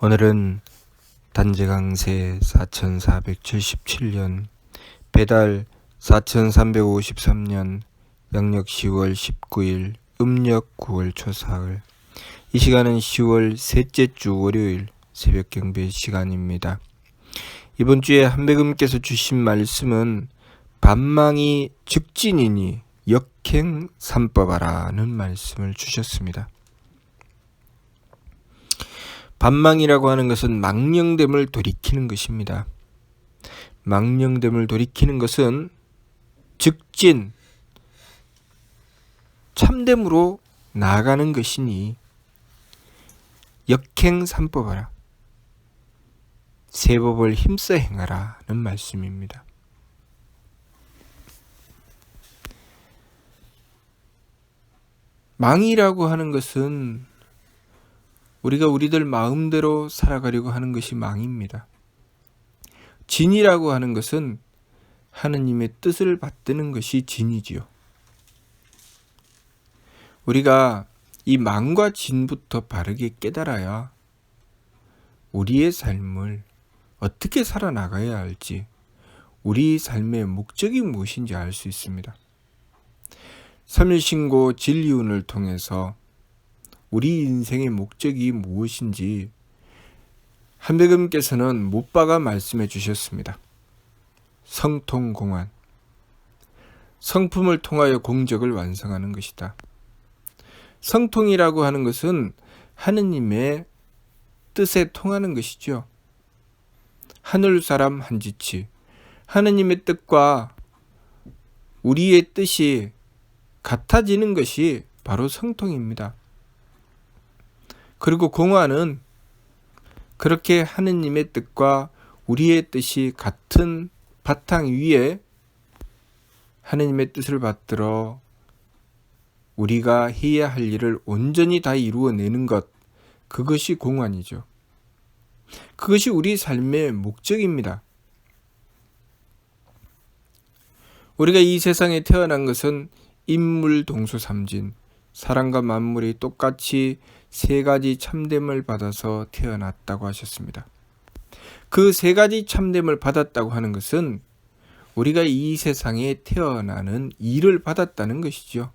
오늘은 단재강세 4477년 배달 4353년 양력 10월 19일 음력 9월 초사흘. 이 시간은 10월 셋째 주 월요일 새벽 경배 시간입니다. 이번 주에 한배금께서 주신 말씀은 반망이 즉진이니 역행 삼법하라는 말씀을 주셨습니다. 반망이라고 하는 것은 망령됨을 돌이키는 것입니다. 망령됨을 돌이키는 것은 즉진, 참됨으로 나아가는 것이니 역행 삼법하라, 세법을 힘써 행하라는 말씀입니다. 망이라고 하는 것은 우리가 우리들 마음대로 살아가려고 하는 것이 망입니다. 진이라고 하는 것은 하느님의 뜻을 받드는 것이 진이지요. 우리가 이 망과 진부터 바르게 깨달아야 우리의 삶을 어떻게 살아나가야 할지, 우리 삶의 목적이 무엇인지 알 수 있습니다. 삼일신고 진리운을 통해서 우리 인생의 목적이 무엇인지 한배금께서는 못 박아 말씀해 주셨습니다. 성통공안, 성품을 통하여 공적을 완성하는 것이다. 성통이라고 하는 것은 하느님의 뜻에 통하는 것이죠. 하늘 사람 한지치, 하느님의 뜻과 우리의 뜻이 같아지는 것이 바로 성통입니다. 그리고 공안은 그렇게 하느님의 뜻과 우리의 뜻이 같은 바탕 위에 하느님의 뜻을 받들어 우리가 해야 할 일을 온전히 다 이루어내는 것, 그것이 공안이죠. 그것이 우리 삶의 목적입니다. 우리가 이 세상에 태어난 것은 인물동수삼진, 사람과 만물이 똑같이 세 가지 참됨을 받아서 태어났다고 하셨습니다. 그 세 가지 참됨을 받았다고 하는 것은 우리가 이 세상에 태어나는 일을 받았다는 것이죠.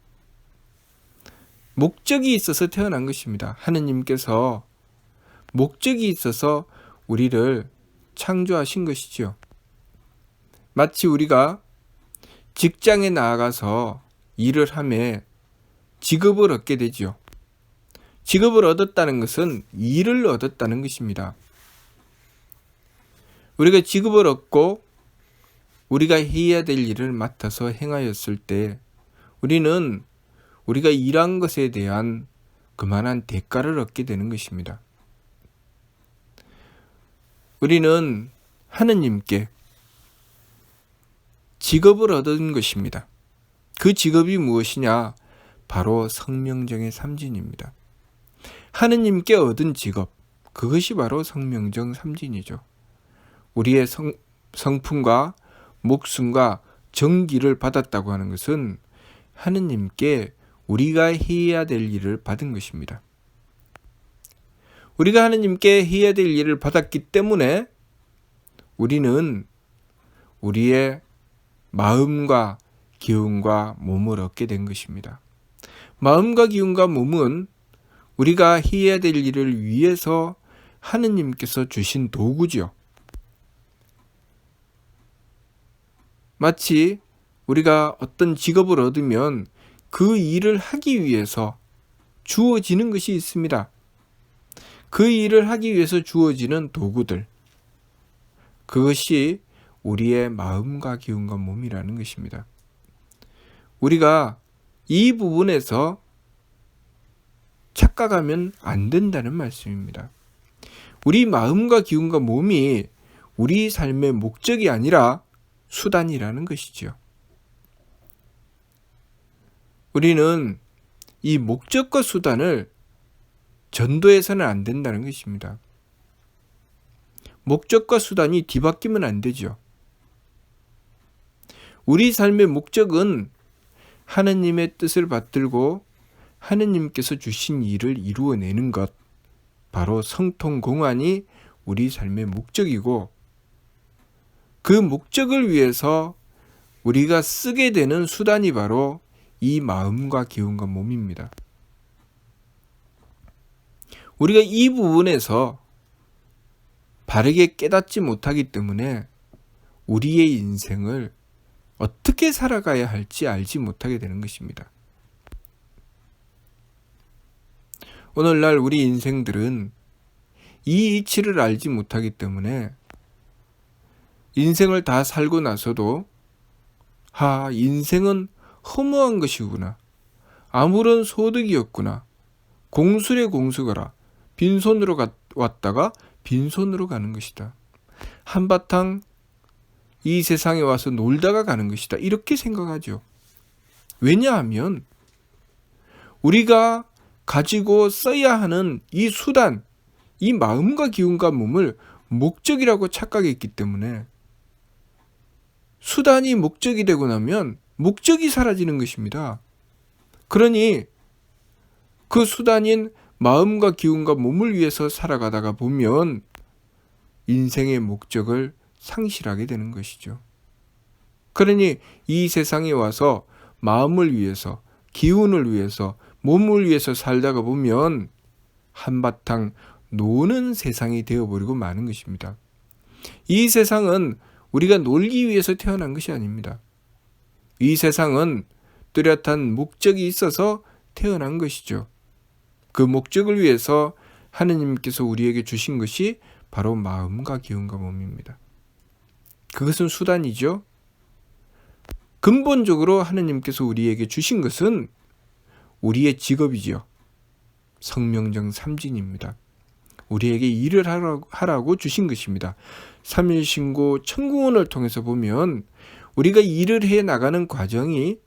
목적이 있어서 태어난 것입니다. 하느님께서 목적이 있어서 우리를 창조하신 것이죠. 마치 우리가 직장에 나아가서 일을 하며 직업을 얻게 되죠. 직업을 얻었다는 것은 일을 얻었다는 것입니다. 우리가 직업을 얻고 우리가 해야 될 일을 맡아서 행하였을 때 우리는 우리가 일한 것에 대한 그만한 대가를 얻게 되는 것입니다. 우리는 하느님께 직업을 얻은 것입니다. 그 직업이 무엇이냐? 바로 성명정의 삼진입니다. 하느님께 얻은 직업, 그것이 바로 성명정 삼진이죠. 우리의 성품과 목숨과 정기를 받았다고 하는 것은 하느님께 우리가 해야 될 일을 받은 것입니다. 우리가 하느님께 해야 될 일을 받았기 때문에 우리는 우리의 마음과 기운과 몸을 얻게 된 것입니다. 마음과 기운과 몸은 우리가 해야 될 일을 위해서 하느님께서 주신 도구죠. 마치 우리가 어떤 직업을 얻으면 그 일을 하기 위해서 주어지는 것이 있습니다. 그 일을 하기 위해서 주어지는 도구들, 그것이 우리의 마음과 기운과 몸이라는 것입니다. 우리가 이 부분에서 착각하면 안 된다는 말씀입니다. 우리 마음과 기운과 몸이 우리 삶의 목적이 아니라 수단이라는 것이죠. 우리는 이 목적과 수단을 전도해서는 안 된다는 것입니다. 목적과 수단이 뒤바뀌면 안 되죠. 우리 삶의 목적은 하느님의 뜻을 받들고 하느님께서 주신 일을 이루어내는 것, 바로 성통공안이 우리 삶의 목적이고, 그 목적을 위해서 우리가 쓰게 되는 수단이 바로 이 마음과 기운과 몸입니다. 우리가 이 부분에서 바르게 깨닫지 못하기 때문에 우리의 인생을 어떻게 살아가야 할지 알지 못하게 되는 것입니다. 오늘날 우리 인생들은 이 이치를 알지 못하기 때문에 인생을 다 살고 나서도 인생은 허무한 것이구나, 아무런 소득이 없구나, 공술에 공수거라, 빈손으로 왔다가 빈손으로 가는 것이다, 한바탕 이 세상에 와서 놀다가 가는 것이다, 이렇게 생각하죠. 왜냐하면 우리가 가지고 써야 하는 이 수단, 이 마음과 기운과 몸을 목적이라고 착각했기 때문에 수단이 목적이 되고 나면 목적이 사라지는 것입니다. 그러니 그 수단인 마음과 기운과 몸을 위해서 살아가다가 보면 인생의 목적을 상실하게 되는 것이죠. 그러니 이 세상에 와서 마음을 위해서, 기운을 위해서, 몸을 위해서 살다가 보면 한바탕 노는 세상이 되어버리고 마는 것입니다. 이 세상은 우리가 놀기 위해서 태어난 것이 아닙니다. 이 세상은 뚜렷한 목적이 있어서 태어난 것이죠. 그 목적을 위해서 하느님께서 우리에게 주신 것이 바로 마음과 기운과 몸입니다. 그것은 수단이죠. 근본적으로 하느님께서 우리에게 주신 것은 우리의 직업이죠. 성명정 삼진입니다. 우리에게 일을 하라고 주신 것입니다. 3일신고 천궁원을 통해서 보면 우리가 일을 해 나가는 과정이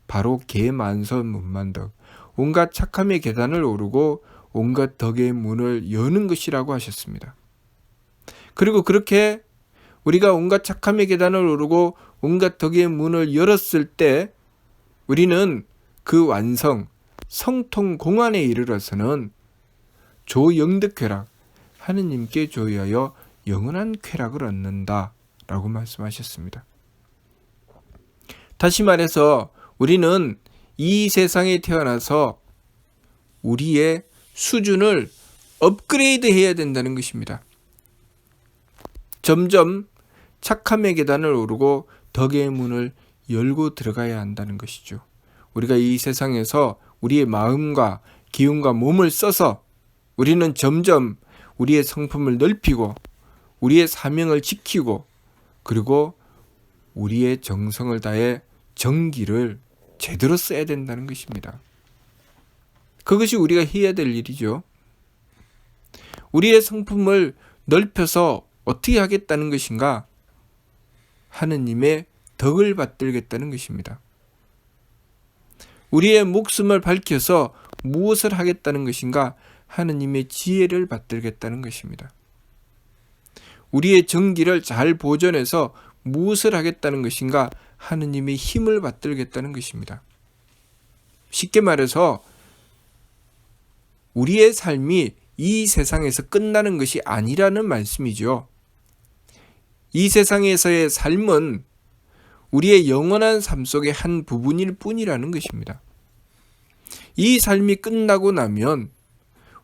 바로 계만선 문만덕, 온갖 착함의 계단을 오르고 온갖 덕의 문을 여는 것이라고 하셨습니다. 그리고 그렇게 우리가 온갖 착함의 계단을 오르고 온갖 덕의 문을 열었을 때 우리는 그 완성, 성통공안에 이르러서는 조영득쾌락, 하느님께 조의하여 영원한 쾌락을 얻는다 라고 말씀하셨습니다. 다시 말해서 우리는 이 세상에 태어나서 우리의 수준을 업그레이드 해야 된다는 것입니다. 점점 착함의 계단을 오르고 덕의 문을 열고 들어가야 한다는 것이죠. 우리가 이 세상에서 우리의 마음과 기운과 몸을 써서 우리는 점점 우리의 성품을 넓히고 우리의 사명을 지키고 그리고 우리의 정성을 다해 정기를 제대로 써야 된다는 것입니다. 그것이 우리가 해야 될 일이죠. 우리의 성품을 넓혀서 어떻게 하겠다는 것인가? 하느님의 덕을 받들겠다는 것입니다. 우리의 목숨을 밝혀서 무엇을 하겠다는 것인가? 하느님의 지혜를 받들겠다는 것입니다. 우리의 정기를 잘 보존해서 무엇을 하겠다는 것인가? 하느님의 힘을 받들겠다는 것입니다. 쉽게 말해서 우리의 삶이 이 세상에서 끝나는 것이 아니라는 말씀이죠. 이 세상에서의 삶은 우리의 영원한 삶 속의 한 부분일 뿐이라는 것입니다. 이 삶이 끝나고 나면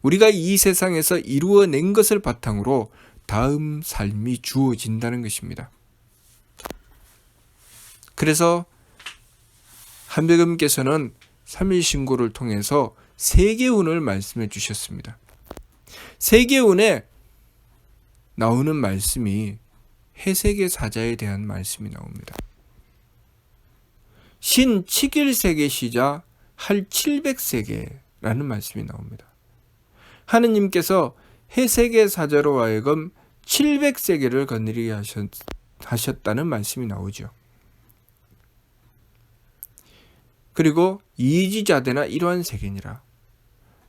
우리가 이 세상에서 이루어낸 것을 바탕으로 다음 삶이 주어진다는 것입니다. 그래서 한백음께서는 3일신고를 통해서 세계운을 말씀해 주셨습니다. 세계운에 나오는 말씀이 해세계 사자에 대한 말씀이 나옵니다. 신 7일세계시자 할 700세계라는 말씀이 나옵니다. 하느님께서 해세계 사자로 하여금 700세계를 거느리게 하셨다는 말씀이 나오죠. 그리고 이지자대나 이러한 세계니라.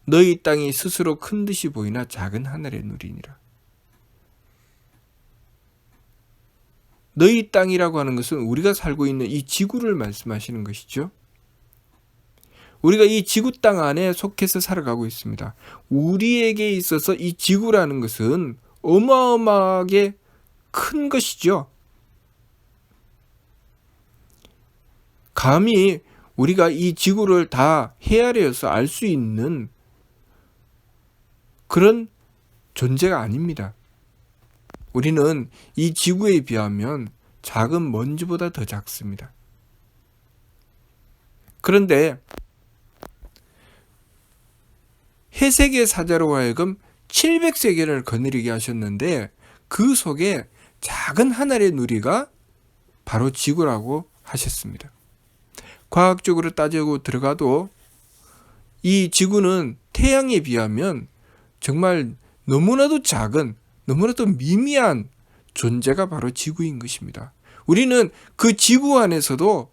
너희 땅이 스스로 큰 듯이 보이나 작은 하늘의 누리니라. 너희 땅이라고 하는 것은 우리가 살고 있는 이 지구를 말씀하시는 것이죠. 우리가 이 지구 땅 안에 속해서 살아가고 있습니다. 우리에게 있어서 이 지구라는 것은 어마어마하게 큰 것이죠. 감히 우리가 이 지구를 다 헤아려서 알 수 있는 그런 존재가 아닙니다. 우리는 이 지구에 비하면 작은 먼지보다 더 작습니다. 그런데 해세계 사자로 하여금 700세계를 거느리게 하셨는데 그 속에 작은 하늘의 누리가 바로 지구라고 하셨습니다. 과학적으로 따지고 들어가도 이 지구는 태양에 비하면 정말 너무나도 작은, 너무나도 미미한 존재가 바로 지구인 것입니다. 우리는 그 지구 안에서도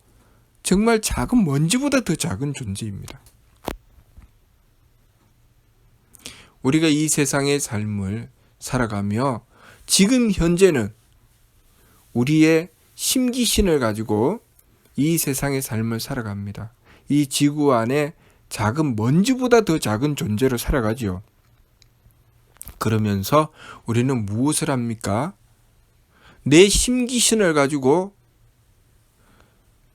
정말 작은 먼지보다 더 작은 존재입니다. 우리가 이 세상의 삶을 살아가며 지금 현재는 우리의 심기신을 가지고 이 세상의 삶을 살아갑니다. 이 지구 안에 작은 먼지보다 더 작은 존재로 살아가지요. 그러면서 우리는 무엇을 합니까? 내 심기신을 가지고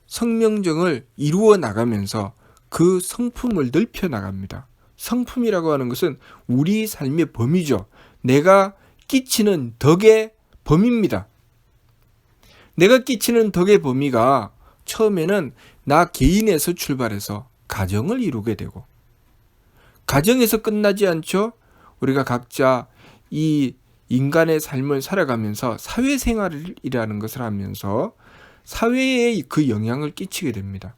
성명정을 이루어 나가면서 그 성품을 넓혀 나갑니다. 성품이라고 하는 것은 우리 삶의 범위죠. 내가 끼치는 덕의 범위입니다. 내가 끼치는 덕의 범위가 처음에는 나 개인에서 출발해서 가정을 이루게 되고, 가정에서 끝나지 않죠. 우리가 각자 이 인간의 삶을 살아가면서 사회생활이라는 것을 하면서 사회에 그 영향을 끼치게 됩니다.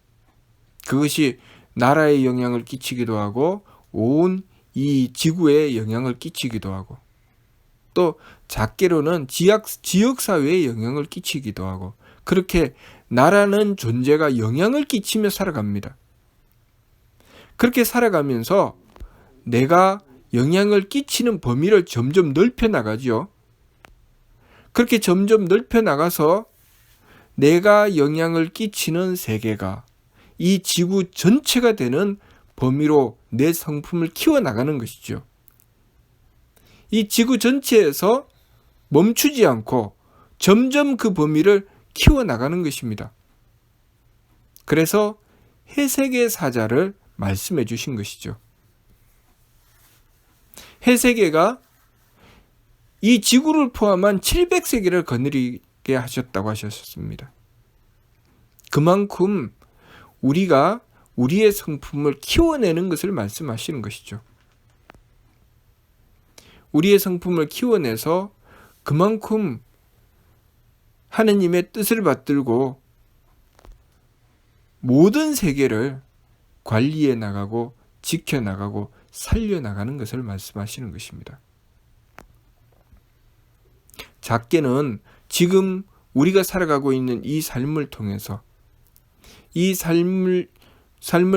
그것이 나라에 영향을 끼치기도 하고 온 이 지구에 영향을 끼치기도 하고, 또 작게로는 지역사회에 영향을 끼치기도 하고, 그렇게 나라는 존재가 영향을 끼치며 살아갑니다. 그렇게 살아가면서 내가 영향을 끼치는 범위를 점점 넓혀 나가죠. 그렇게 점점 넓혀 나가서 내가 영향을 끼치는 세계가 이 지구 전체가 되는 범위로 내 성품을 키워나가는 것이죠. 이 지구 전체에서 멈추지 않고 점점 그 범위를 키워나가는 것입니다. 그래서 해세계 사자를 말씀해 주신 것이죠. 해세계가 이 지구를 포함한 700세계를 거느리게 하셨다고 하셨습니다. 그만큼 우리가 우리의 성품을 키워내는 것을 말씀하시는 것이죠. 우리의 성품을 키워내서 그만큼 하느님의 뜻을 받들고 모든 세계를 관리해 나가고 지켜나가고 살려나가는 것을 말씀하시는 것입니다. 작게는 지금 우리가 살아가고 있는 이 삶을 통해서 이 삶을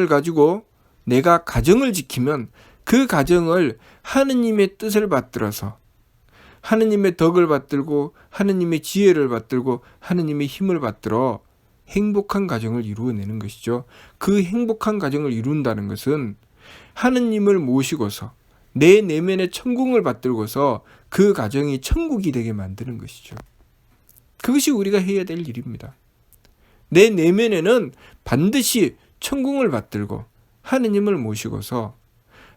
가지고 내가 가정을 지키면 그 가정을 하느님의 뜻을 받들어서 하느님의 덕을 받들고 하느님의 지혜를 받들고 하느님의 힘을 받들어 행복한 가정을 이루어내는 것이죠. 그 행복한 가정을 이룬다는 것은 하느님을 모시고서 내 내면의 천국을 받들고서 그 가정이 천국이 되게 만드는 것이죠. 그것이 우리가 해야 될 일입니다. 내 내면에는 반드시 천국을 받들고 하느님을 모시고서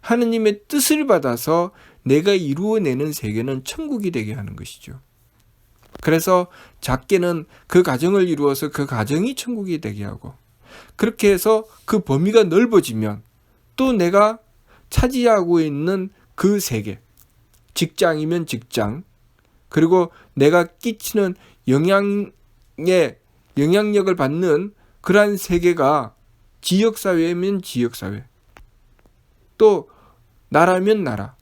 하느님의 뜻을 받아서 내가 이루어내는 세계는 천국이 되게 하는 것이죠. 그래서 작게는 그 가정을 이루어서 그 가정이 천국이 되게 하고, 그렇게 해서 그 범위가 넓어지면 또 내가 차지하고 있는 그 세계, 직장이면 직장, 그리고 내가 끼치는 영향력을 받는 그러한 세계가 지역사회면 지역사회, 또 나라면 나라,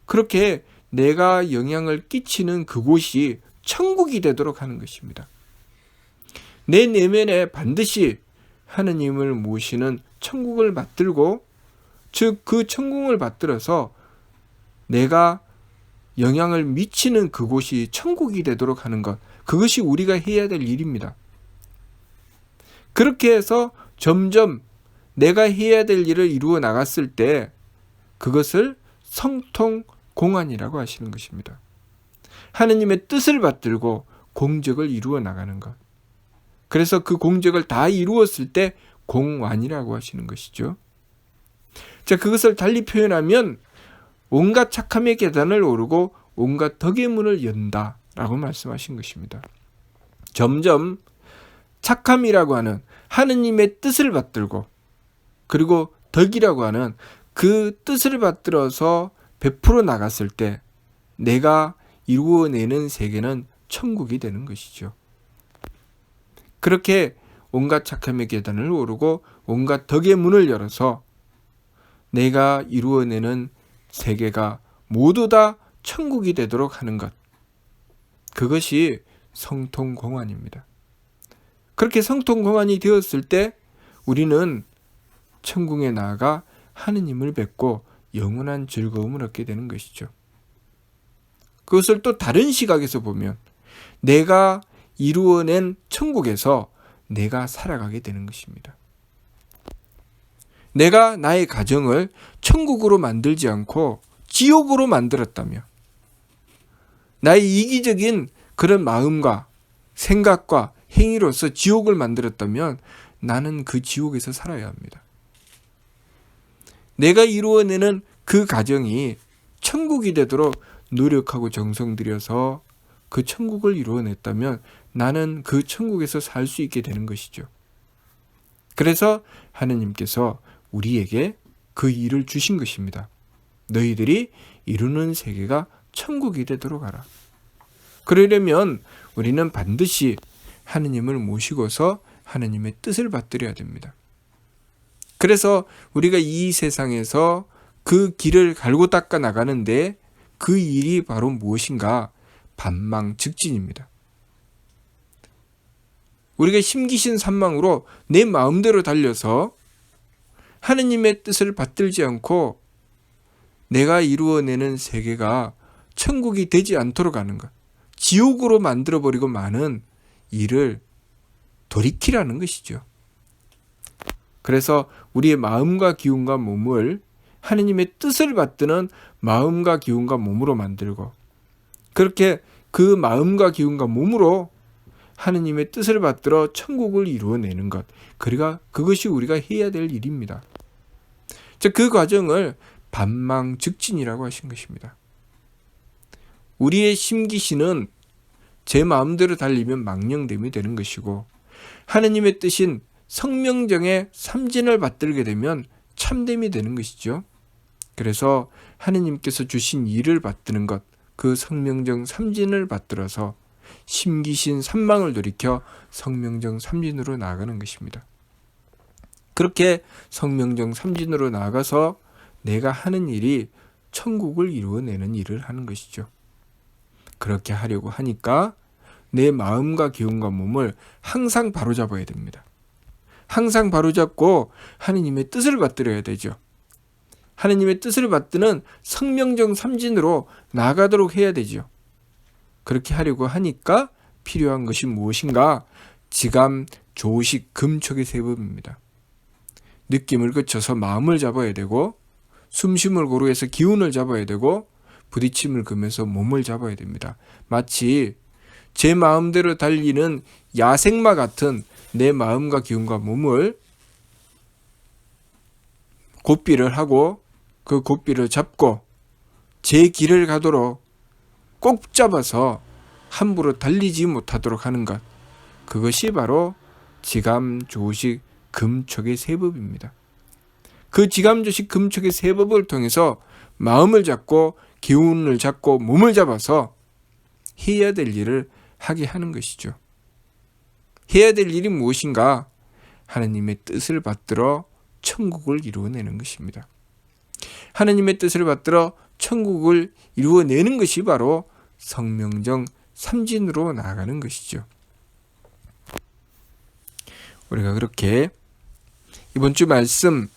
그렇게 내가 영향을 끼치는 그곳이 천국이 되도록 하는 것입니다. 내 내면에 반드시 하느님을 모시는 천국을 받들고, 즉 그 천국을 받들어서 내가 영향을 미치는 그곳이 천국이 되도록 하는 것, 그것이 우리가 해야 될 일입니다. 그렇게 해서 점점 내가 해야 될 일을 이루어 나갔을 때 그것을 성통공안이라고 하시는 것입니다. 하느님의 뜻을 받들고 공적을 이루어 나가는 것. 그래서 그 공적을 다 이루었을 때 공완이라고 하시는 것이죠. 자, 그것을 달리 표현하면 온갖 착함의 계단을 오르고 온갖 덕의 문을 연다라고 말씀하신 것입니다. 점점 착함이라고 하는 하느님의 뜻을 받들고 그리고 덕이라고 하는 그 뜻을 받들어서 베풀어 나갔을 때 내가 이루어내는 세계는 천국이 되는 것이죠. 그렇게 온갖 착함의 계단을 오르고 온갖 덕의 문을 열어서 내가 이루어내는 세계가 모두 다 천국이 되도록 하는 것. 그것이 성통공안입니다. 그렇게 성통공안이 되었을 때 우리는 천국에 나아가 하느님을 뵙고 영원한 즐거움을 얻게 되는 것이죠. 그것을 또 다른 시각에서 보면 내가 이루어낸 천국에서 내가 살아가게 되는 것입니다. 내가 나의 가정을 천국으로 만들지 않고 지옥으로 만들었다며 나의 이기적인 그런 마음과 생각과 행위로서 지옥을 만들었다면 나는 그 지옥에서 살아야 합니다. 내가 이루어내는 그 가정이 천국이 되도록 노력하고 정성 들여서 그 천국을 이루어냈다면 나는 그 천국에서 살 수 있게 되는 것이죠. 그래서 하느님께서 우리에게 그 일을 주신 것입니다. 너희들이 이루는 세계가 천국이 되도록 하라. 그러려면 우리는 반드시 하느님을 모시고서 하느님의 뜻을 받들어야 됩니다. 그래서 우리가 이 세상에서 그 길을 갈고 닦아 나가는데 그 일이 바로 무엇인가? 반망즉진입니다. 우리가 심기신 산망으로 내 마음대로 달려서 하느님의 뜻을 받들지 않고 내가 이루어내는 세계가 천국이 되지 않도록 하는 것, 지옥으로 만들어버리고 마는 일을 돌이키라는 것이죠. 그래서 우리의 마음과 기운과 몸을 하느님의 뜻을 받드는 마음과 기운과 몸으로 만들고 그렇게 그 마음과 기운과 몸으로 하느님의 뜻을 받들어 천국을 이루어내는 것, 그러니까 그것이 우리가 해야 될 일입니다. 그 과정을 반망즉진이라고 하신 것입니다. 우리의 심기신은 제 마음대로 달리면 망령됨이 되는 것이고 하느님의 뜻인 성명정의 삼진을 받들게 되면 참됨이 되는 것이죠. 그래서 하느님께서 주신 일을 받드는 것, 그 성명정 삼진을 받들어서 심기신 삼망을 돌이켜 성명정 삼진으로 나아가는 것입니다. 그렇게 성명정 삼진으로 나아가서 내가 하는 일이 천국을 이루어내는 일을 하는 것이죠. 그렇게 하려고 하니까 내 마음과 기운과 몸을 항상 바로잡아야 됩니다. 항상 바로잡고 하느님의 뜻을 받들어야 되죠. 하느님의 뜻을 받드는 성명정 삼진으로 나아가도록 해야 되죠. 그렇게 하려고 하니까 필요한 것이 무엇인가? 지감, 조식, 금촉의 세 법입니다. 느낌을 거쳐서 마음을 잡아야 되고 숨쉼을 고루해서 기운을 잡아야 되고 부딪힘을 금해서 몸을 잡아야 됩니다. 마치 제 마음대로 달리는 야생마 같은 내 마음과 기운과 몸을 고삐를 하고 그 고삐를 잡고 제 길을 가도록 꼭 잡아서 함부로 달리지 못하도록 하는 것, 그것이 바로 지감, 조식, 금촉의 세 법입니다. 그 지감, 조식, 금촉의 세 법을 통해서 마음을 잡고 기운을 잡고 몸을 잡아서 해야 될 일을 하게 하는 것이죠. 해야 될 일이 무엇인가? 하느님의 뜻을 받들어 천국을 이루어내는 것입니다. 하느님의 뜻을 받들어 천국을 이루어내는 것이 바로 성명정 삼진으로 나아가는 것이죠. 우리가 그렇게 이번 주 말씀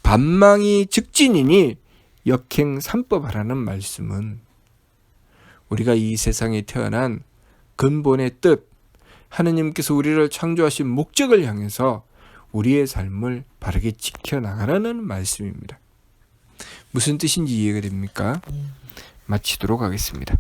반망이 즉진이니 역행삼법하라는 말씀은 우리가 이 세상에 태어난 근본의 뜻, 하느님께서 우리를 창조하신 목적을 향해서 우리의 삶을 바르게 지켜나가라는 말씀입니다. 무슨 뜻인지 이해가 됩니까? 마치도록 하겠습니다.